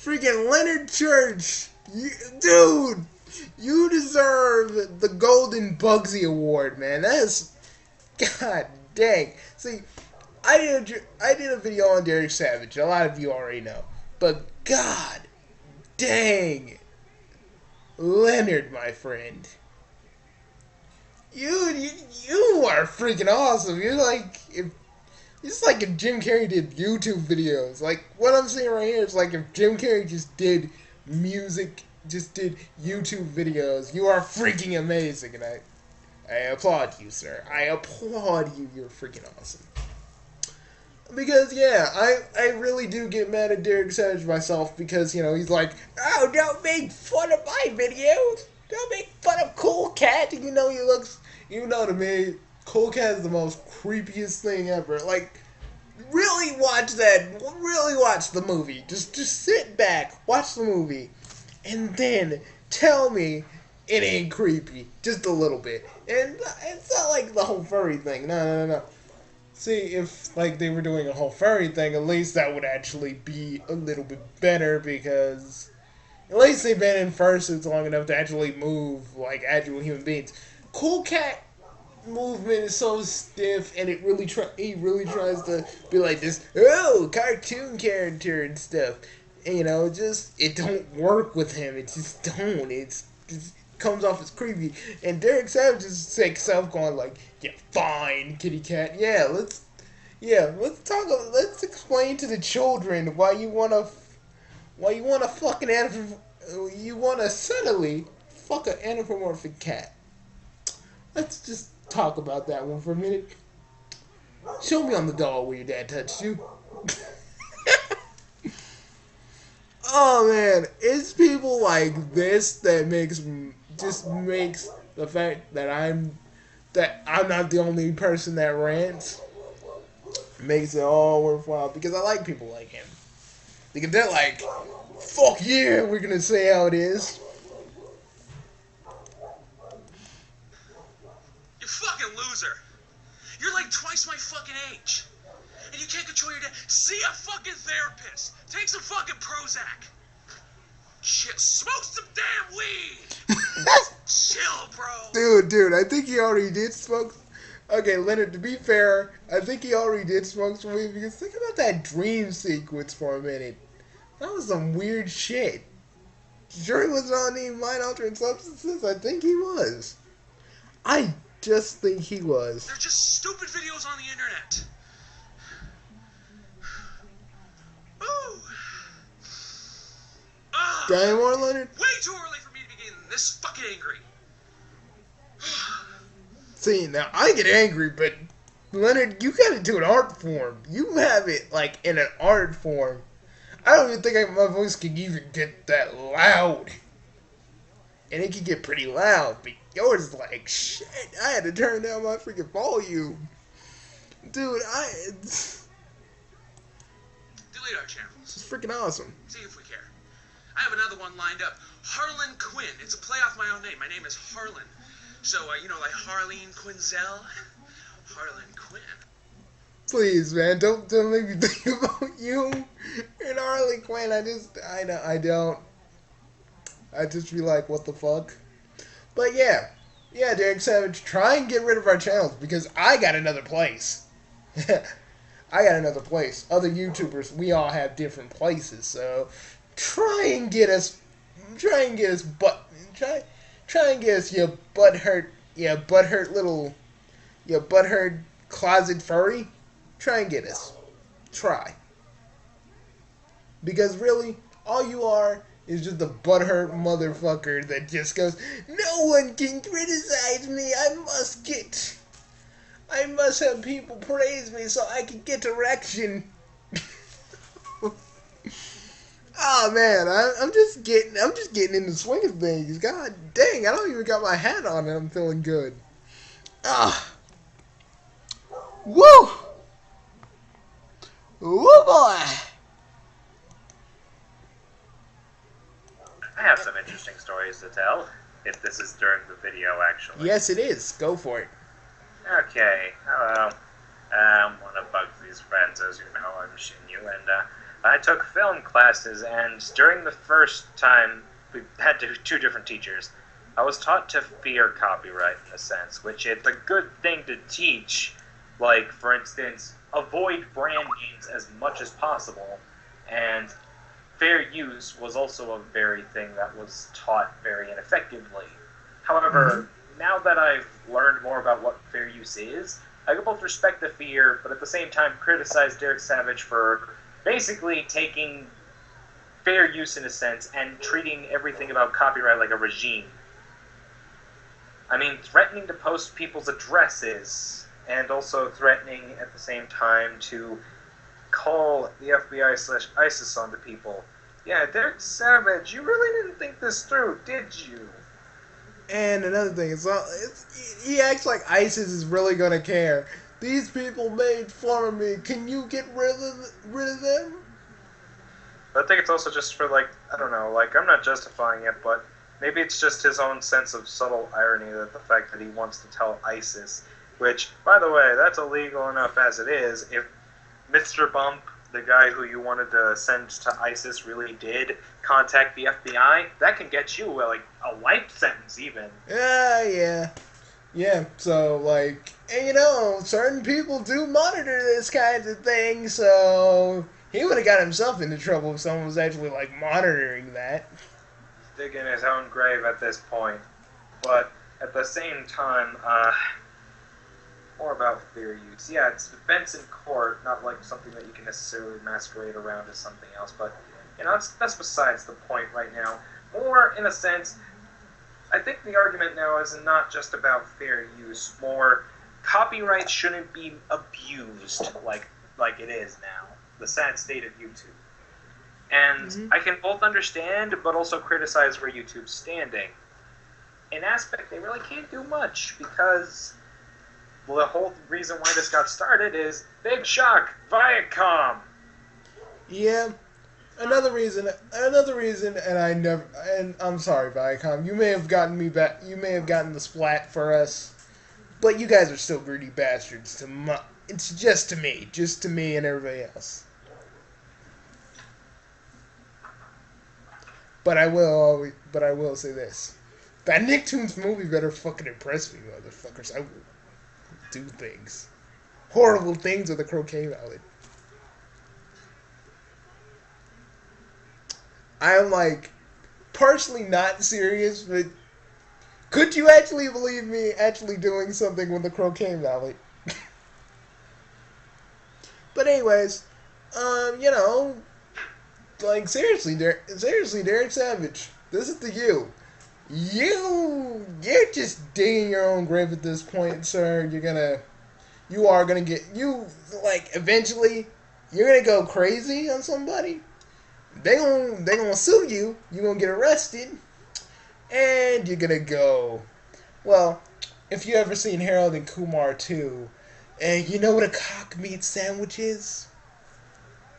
Freaking Leonard Church. Dude, you deserve the Golden Bugsy Award, man. That's... God dang. See, I did a video on Derek Savage. A lot of you already know. But God dang. Leonard, my friend. You are freaking awesome. It's like if Jim Carrey did YouTube videos. Like, what I'm saying right here is like if Jim Carrey just did just did YouTube videos. You are freaking amazing, and I applaud you, sir. I applaud you. You're freaking awesome. Because, yeah, I really do get mad at Derek Savage myself because, he's like, oh, don't make fun of my videos. Don't make fun of Cool Cat. To me, Cool Cat is the most creepiest thing ever. Like, really watch that. Really watch the movie. Just sit back, watch the movie, and then tell me it ain't creepy. Just a little bit. And it's not like the whole furry thing. No. See, if they were doing a whole furry thing, at least that would actually be a little bit better because at least they've been in fursuits long enough to actually move like actual human beings. Cool Cat movement is so stiff, and he really tries to be like this cartoon character and stuff. And, it don't work with him. It just don't. It comes off as creepy. And Derek Savage is sick self going like, yeah, fine, kitty cat. Let's explain to the children why you wanna suddenly fuck an anthropomorphic cat. Let's just talk about that one for a minute. Show me on the doll where your dad touched you. Oh man, it's people like this that makes the fact that I'm not the only person that rants makes it all worthwhile because I like people like him. Because they're like, fuck yeah, we're gonna say how it is. You fucking loser. You're like twice my fucking age. And you can't control your dad. See a fucking therapist. Take some fucking Prozac. Shit, smoke some damn weed. Chill, bro. Dude, I think he already did smoke. Okay, Leonard, to be fair, I think he already did smoke some weed because think about that dream sequence for a minute. That was some weird shit. Sure he wasn't on any mind-altering substances? I think he was. I just think he was. They're just stupid videos on the internet. Ooh. Got any more, Leonard? Way too early for me to be getting this fucking angry. See, now, I get angry, but, Leonard, you got it to an art form. You have it, in an art form. I don't even think my voice can even get that loud. And it can get pretty loud, but yours is like, shit, I had to turn down my freaking volume. Dude, Delete our channels. It's freaking awesome. See if we care. I have another one lined up. Harlan Quinn. It's a play off my own name. My name is Harlan. So, like Harleen Quinzel. Harlan Quinn. Please, man, don't make me think about you and Harley Quinn. I don't. I just be like, what the fuck? But yeah, Derek Savage, try and get rid of our channels because I got another place. I got another place. Other YouTubers, we all have different places, so try and get us your butthurt closet furry. Try and get us. Try. Because really, all you are is just a butthurt motherfucker that just goes, no one can criticize me, I must have people praise me so I can get erection. Oh man, I'm just getting in the swing of things. God dang, I don't even got my hat on and I'm feeling good. Woo! Woo boy! I have some interesting stories to tell, if this is during the video, actually. Yes, it is. Go for it. Okay, hello. I'm one of Bugsy's friends, as you know, I'm Shinyu, and I took film classes, and during the first time, we had two different teachers. I was taught to fear copyright in a sense, which it's a good thing to teach. Like, for instance, avoid brand names as much as possible, and fair use was also a very thing that was taught very ineffectively. However, now that I've learned more about what fair use is, I can both respect the fear, but at the same time criticize Derek Savage for basically taking fair use in a sense and treating everything about copyright like a regime. I mean, threatening to post people's addresses, and also threatening at the same time to call the FBI/ISIS onto people. Yeah, Derek Savage, you really didn't think this through, did you? And another thing, he acts like ISIS is really gonna care. These people made fun of me. Can you get rid of them? I think it's also just for, like, I don't know, like, I'm not justifying it, but maybe it's just his own sense of subtle irony that the fact that he wants to tell ISIS, which, by the way, that's illegal enough as it is. If Mr. Bump, the guy who you wanted to send to ISIS, really did contact the FBI, that can get you, like, a life sentence, even. Yeah, so, like, and you know, certain people do monitor this kind of thing, so he would have got himself into trouble if someone was actually, like, monitoring that. Digging his own grave at this point. But at the same time, more about fair use. Yeah, it's defense in court, not like something that you can necessarily masquerade around as something else, but, you know, that's besides the point right now. More, in a sense, I think the argument now is not just about fair use, more copyright shouldn't be abused like it is now. The sad state of YouTube. And I can both understand, but also criticize where YouTube's standing. In aspect, they really can't do much, because the whole reason why this got started is big shock, Viacom. Yeah, another reason, and I'm sorry, Viacom, you may have gotten me back, you may have gotten the splat for us, but you guys are still greedy bastards it's just to me and everybody else. But I will say this. That Nicktoons movie better fucking impress me, motherfuckers. I will do things. Horrible things with a croquet mallet. I am, like, partially not serious, but could you actually believe me actually doing something with a croquet mallet? But anyways, you know, like, seriously, Derek Savage, this is to you. You're just digging your own grave at this point, sir. You are gonna get, eventually, you're gonna go crazy on somebody. They gonna sue you. You're gonna get arrested, and you're gonna go. Well, if you ever seen Harold and Kumar 2, and you know what a cock meat sandwich is,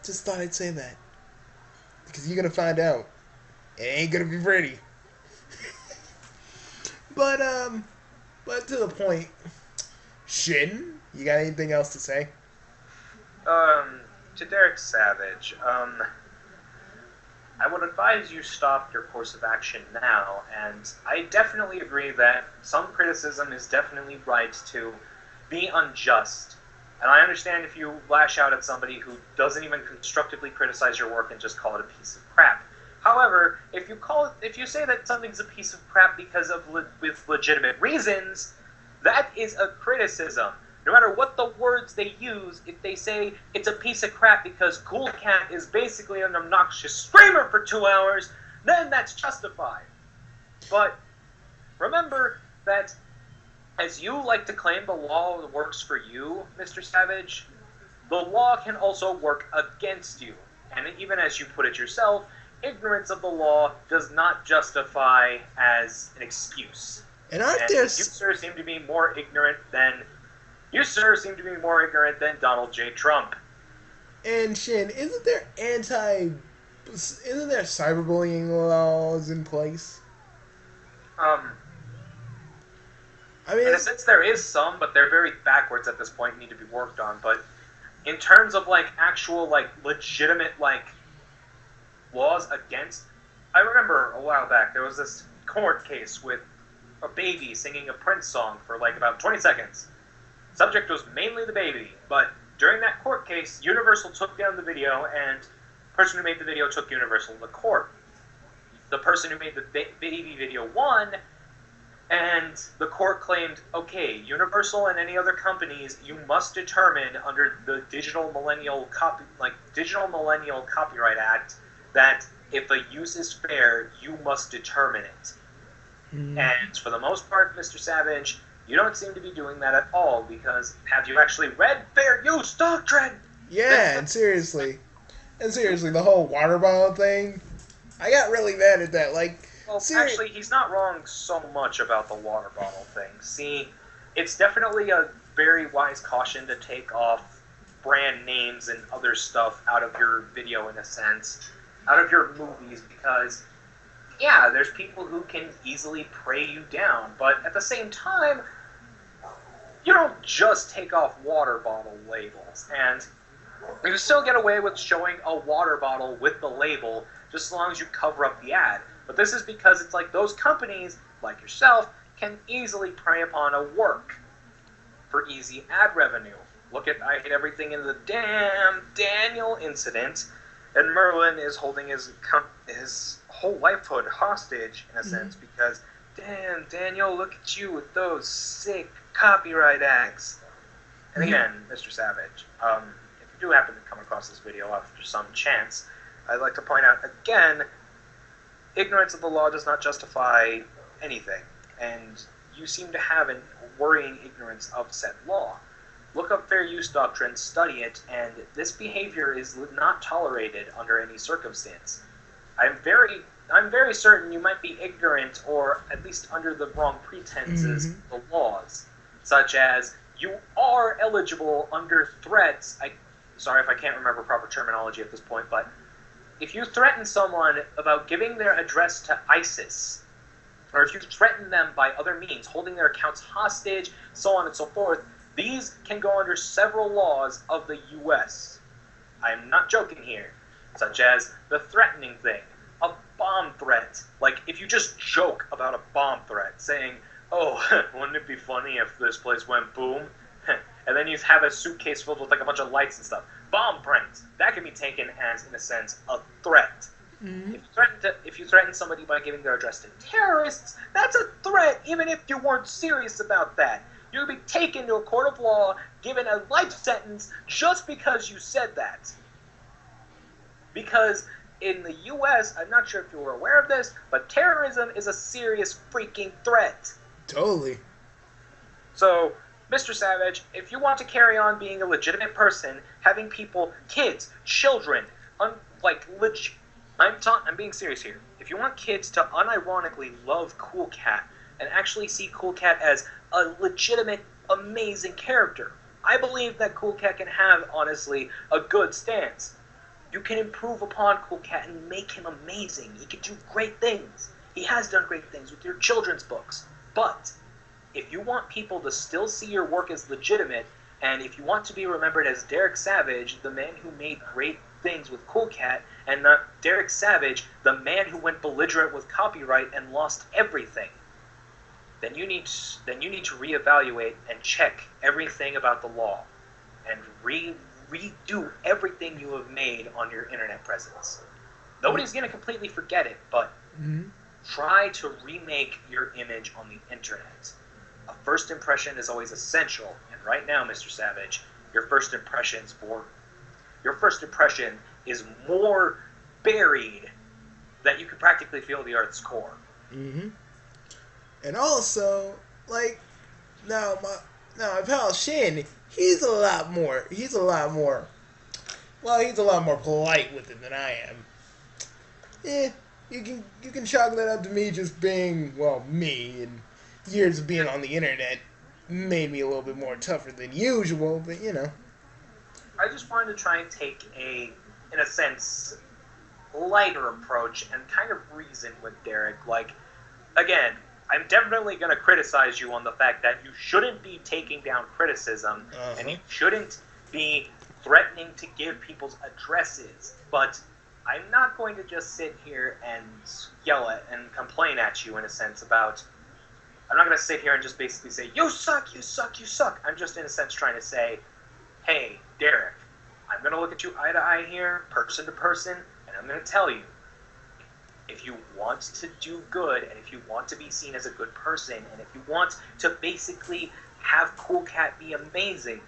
just thought I'd say that. Because you're going to find out. It ain't going to be pretty. But to the point. Shin, you got anything else to say? To Derek Savage, I would advise you stop your course of action now, and I definitely agree that some criticism is definitely right to be unjust. And I understand if you lash out at somebody who doesn't even constructively criticize your work and just call it a piece of crap. However, if you say that something's a piece of crap because of with legitimate reasons, that is a criticism. No matter what the words they use, if they say it's a piece of crap because Cool Cat is basically an obnoxious screamer for 2 hours, then that's justified. But remember that, as you like to claim the law works for you, Mr. Savage, the law can also work against you. And even as you put it yourself, ignorance of the law does not justify as an excuse. And you sir seem to be more ignorant than Donald J. Trump. And Shin, isn't there cyberbullying laws in place? I mean, in a sense, there is some, but they're very backwards at this point and need to be worked on. But in terms of like actual like legitimate like laws against. I remember a while back there was this court case with a baby singing a Prince song for like about 20 seconds. Subject was mainly the baby, but during that court case, Universal took down the video, and the person who made the video took Universal to court. The person who made the baby video won, and the court claimed, okay, Universal and any other companies, you must determine under the Digital Millennial Copyright Act that if a use is fair, you must determine it. And for the most part, Mr. Savage, you don't seem to be doing that at all, because have you actually read Fair Use Doctrine? Yeah, and seriously, the whole water bottle thing, I got really mad at that. Like, well, actually, he's not wrong so much about the water bottle thing. See, it's definitely a very wise caution to take off brand names and other stuff out of your video, in a sense, out of your movies, because yeah, there's people who can easily prey you down, but at the same time, you don't just take off water bottle labels, and you still get away with showing a water bottle with the label, just as long as you cover up the ad. But this is because it's like those companies, like yourself, can easily prey upon a work for easy ad revenue. Look at I Hate Everything in the damn Daniel incident, and Merlin is holding his whole wifehood hostage, in a sense, because, damn, Daniel, look at you with those sick copyright acts. And again, Mr. Savage, if you do happen to come across this video after some chance, I'd like to point out again, ignorance of the law does not justify anything, and you seem to have a worrying ignorance of said law. Look up Fair Use Doctrine, study it, and this behavior is not tolerated under any circumstance. I'm very certain you might be ignorant, or at least under the wrong pretenses of the laws, such as you are eligible under threats. Sorry if I can't remember proper terminology at this point, but if you threaten someone about giving their address to ISIS, or if you threaten them by other means, holding their accounts hostage, so on and so forth, these can go under several laws of the U.S. I'm not joking here, such as the threatening thing, a bomb threat. Like, if you just joke about a bomb threat, saying, oh, wouldn't it be funny if this place went boom? And then you have a suitcase filled with like a bunch of lights and stuff. Bomb pranks. That can be taken as, in a sense, a threat. If you threaten somebody by giving their address to terrorists, that's a threat, even if you weren't serious about that. You'll be taken to a court of law, given a life sentence, just because you said that. Because in the U.S., I'm not sure if you were aware of this, but terrorism is a serious freaking threat. Totally. So, Mr. Savage, if you want to carry on being a legitimate person, having people, kids, children, I'm being serious here. If you want kids to unironically love Cool Cat and actually see Cool Cat as a legitimate, amazing character, I believe that Cool Cat can have, honestly, a good stance. You can improve upon Cool Cat and make him amazing. He can do great things. He has done great things with your children's books. But if you want people to still see your work as legitimate, and if you want to be remembered as Derek Savage, the man who made great things with Cool Cat, and not Derek Savage, the man who went belligerent with copyright and lost everything, then you need to reevaluate and check everything about the law, and redo everything you have made on your internet presence. Nobody's going to completely forget it, but try to remake your image on the internet. A first impression is always essential, and right now, Mr. Savage, your first impression is more buried that you can practically feel the Earth's core. And also, like, now my pal Shin, he's a lot more polite with it than I am. You can chalk that up to me just being, well, me, and years of being on the internet made me a little bit more tougher than usual, but you know. I just wanted to try and take a, in a sense, lighter approach and kind of reason with Derek. Like, again, I'm definitely going to criticize you on the fact that you shouldn't be taking down criticism, and you shouldn't be threatening to give people's addresses, but I'm not going to just sit here and yell at and complain at you in a sense about. I'm not going to sit here and just basically say, you suck, you suck, you suck. I'm just in a sense trying to say, hey, Derek, I'm going to look at you eye to eye here, person to person, and I'm going to tell you, if you want to do good, and if you want to be seen as a good person, and if you want to basically have Cool Cat be amazing,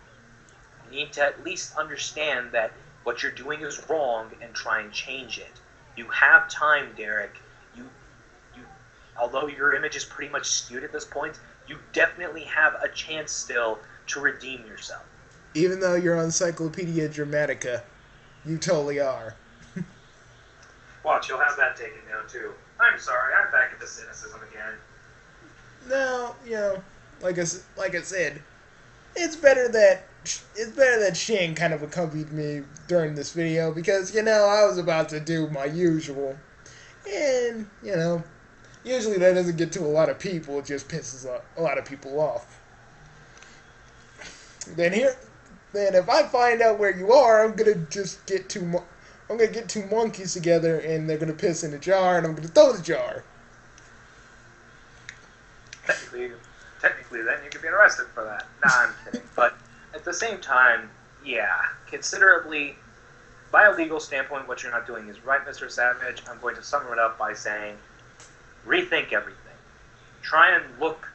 you need to at least understand that what you're doing is wrong and try and change it. You have time, Derek. You, although your image is pretty much skewed at this point, you definitely have a chance still to redeem yourself. Even though you're on Encyclopedia Dramatica, you totally are. Watch, you'll have that taken down too. I'm sorry, I'm back at the cynicism again. No, like I said, it's better that Shane kind of accompanied me during this video because, I was about to do my usual. And, usually that doesn't get to a lot of people, it just pisses a lot of people off. Then if I find out where you are, I'm gonna get two monkeys together and they're gonna piss in a jar and I'm gonna throw the jar. Technically, then you could be arrested for that. Nah, I'm kidding. But at the same time, yeah, considerably, by a legal standpoint, what you're not doing is right, Mr. Savage. I'm going to sum it up by saying, rethink everything. Try and look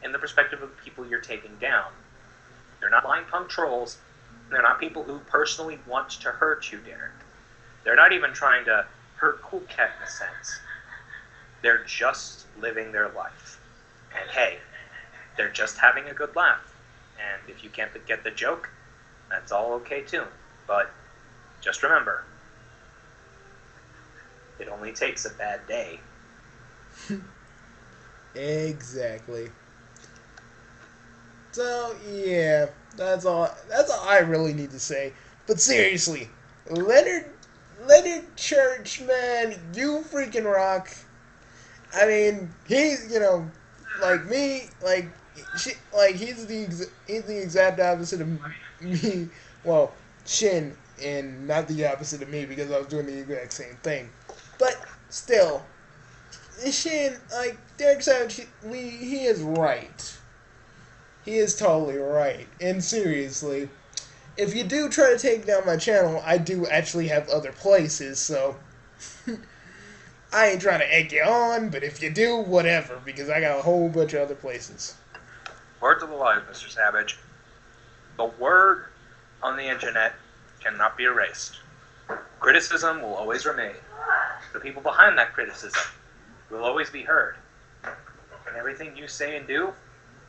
in the perspective of the people you're taking down. They're not blind punk trolls. They're not people who personally want to hurt you, Derek. They're not even trying to hurt Cool Cat in a sense. They're just living their life. And hey, they're just having a good laugh. And if you can't get the joke, that's all okay too. But just remember, it only takes a bad day. Exactly. So, yeah, that's all I really need to say. But seriously, Leonard Church, man, you freaking rock. I mean, he's, like me, he's the exact opposite of me. Well, Shin, and not the opposite of me because I was doing the exact same thing. But still, Shin, Derek Savage, he is right. He is totally right. And seriously, if you do try to take down my channel, I do actually have other places, so I ain't trying to egg you on, but if you do, whatever, because I got a whole bunch of other places. Words of the life, Mr. Savage. The word on the internet cannot be erased. Criticism will always remain. The people behind that criticism will always be heard. And everything you say and do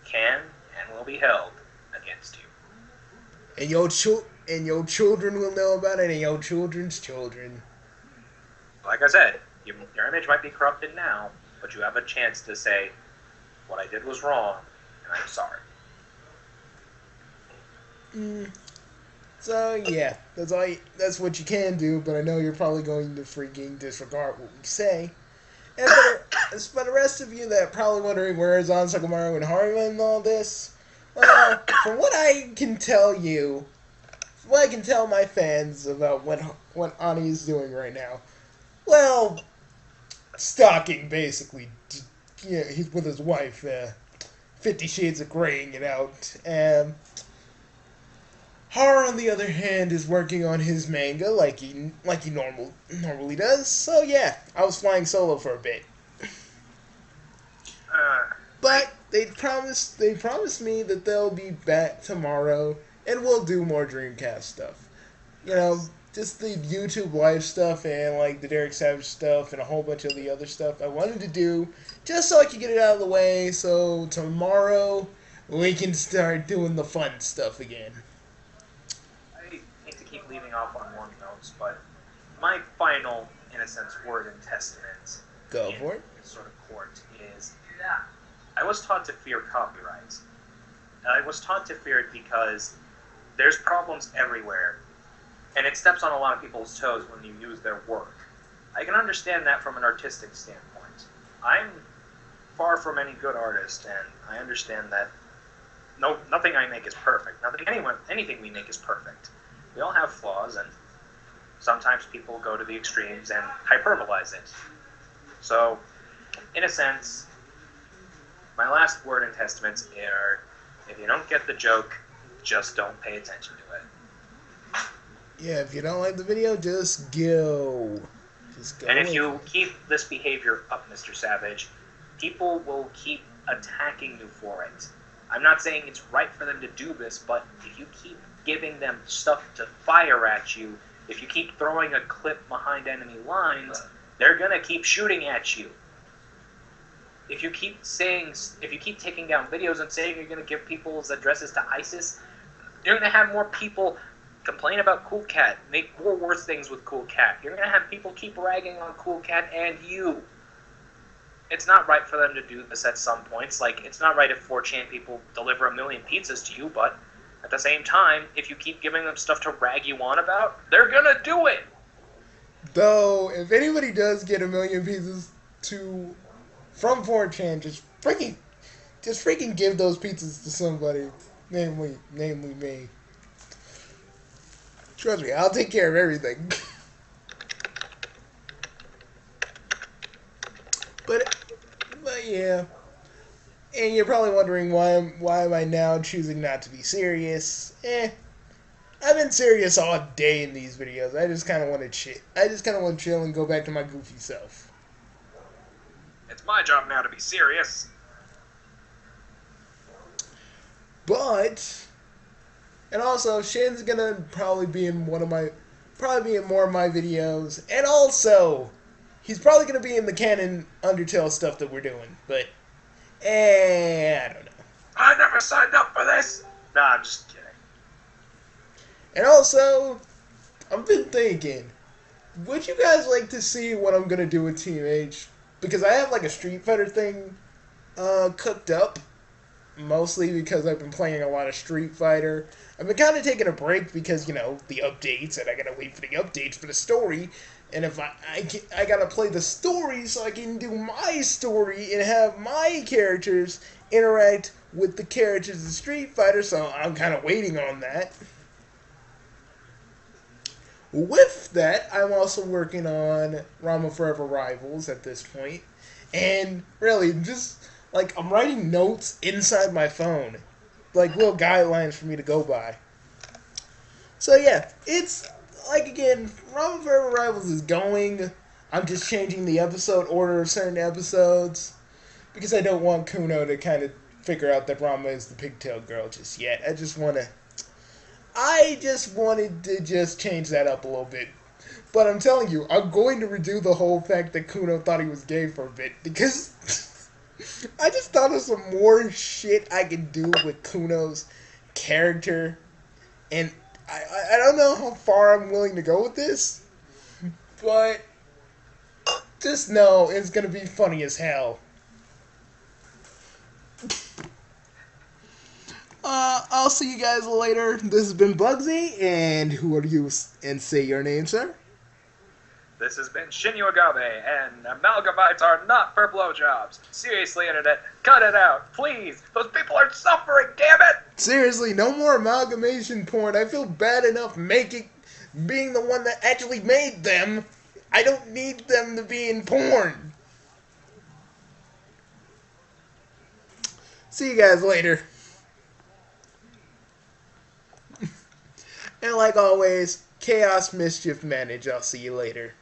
can and will be held against you. And your children will know about it, and your children's children. Like I said, your image might be corrupted now, but you have a chance to say, what I did was wrong, and I'm sorry. So, yeah, that's what you can do, but I know you're probably going to freaking disregard what we say. And for the rest of you that are probably wondering where is Ansakamaru and Harima and all this, well, from what I can tell my fans about what Ani is doing right now, well, stalking, basically. He's with his wife, 50 Shades of Graying it out. Har, on the other hand, is working on his manga like he normally does. So yeah, I was flying solo for a bit. But they promised me that they'll be back tomorrow and we'll do more Dreamcast stuff. Just the YouTube live stuff and the Derek Savage stuff and a whole bunch of the other stuff I wanted to do just so I could get it out of the way so tomorrow we can start doing the fun stuff again. I hate to keep leaving off on one note, but my final, in a sense, word and testament Go for it. in sort of court is I was taught to fear copyright. I was taught to fear it because there's problems everywhere. And it steps on a lot of people's toes when you use their work. I can understand that from an artistic standpoint. I'm far from any good artist, and I understand that nothing I make is perfect. Anything we make is perfect. We all have flaws, and sometimes people go to the extremes and hyperbolize it. So, in a sense, my last word in Testaments are, if you don't get the joke, just don't pay attention to it. Yeah, if you don't like the video, just go. Just go. And if you keep this behavior up, Mr. Savage, people will keep attacking you for it. I'm not saying it's right for them to do this, but if you keep giving them stuff to fire at you, if you keep throwing a clip behind enemy lines, they're gonna keep shooting at you. If you keep taking down videos and saying you're gonna give people's addresses to ISIS, you're gonna have more people complain about Cool Cat, make more worse things with Cool Cat. You're gonna have people keep ragging on Cool Cat and you. It's not right for them to do this at some points. Like, it's not right if 4chan people deliver 1 million pizzas to you, but at the same time, if you keep giving them stuff to rag you on about, they're gonna do it! Though, if anybody does get 1 million pizzas from 4chan, just freaking give those pizzas to somebody, namely me. Trust me, I'll take care of everything. But yeah. And you're probably wondering why am I now choosing not to be serious? I've been serious all day in these videos. I just kind of want to chill and go back to my goofy self. It's my job now to be serious. But, and also, Shin's gonna probably be in more of my videos, and also, he's probably gonna be in the canon Undertale stuff that we're doing, but, I don't know. I never signed up for this! Nah, I'm just kidding. And also, I've been thinking, would you guys like to see what I'm gonna do with Team H? Because I have like a Street Fighter thing cooked up, mostly because I've been playing a lot of Street Fighter. I've been kind of taking a break because, the updates, and I gotta wait for the updates for the story. And if I gotta play the story so I can do my story and have my characters interact with the characters of Street Fighter, so I'm kind of waiting on that. With that, I'm also working on Rama Forever Rivals at this point. And really, just, I'm writing notes inside my phone. Like, little guidelines for me to go by. So yeah, it's, again, Rama Forever Rivals is going. I'm just changing the episode order of certain episodes. Because I don't want Kuno to kind of figure out that Rama is the pigtail girl just yet. I just wanted to just change that up a little bit. But I'm telling you, I'm going to redo the whole fact that Kuno thought he was gay for a bit. Because I just thought of some more shit I could do with Kuno's character. And I don't know how far I'm willing to go with this. But just know it's going to be funny as hell. I'll see you guys later. This has been Bugsy, and who are you? And say your name, sir. This has been Shinyu Agabe, and amalgamites are not for blowjobs. Seriously, Internet, cut it out, please. Those people are suffering, damn it! Seriously, no more amalgamation porn. I feel bad enough being the one that actually made them. I don't need them to be in porn. See you guys later. And like always, chaos, mischief, manage. I'll see you later.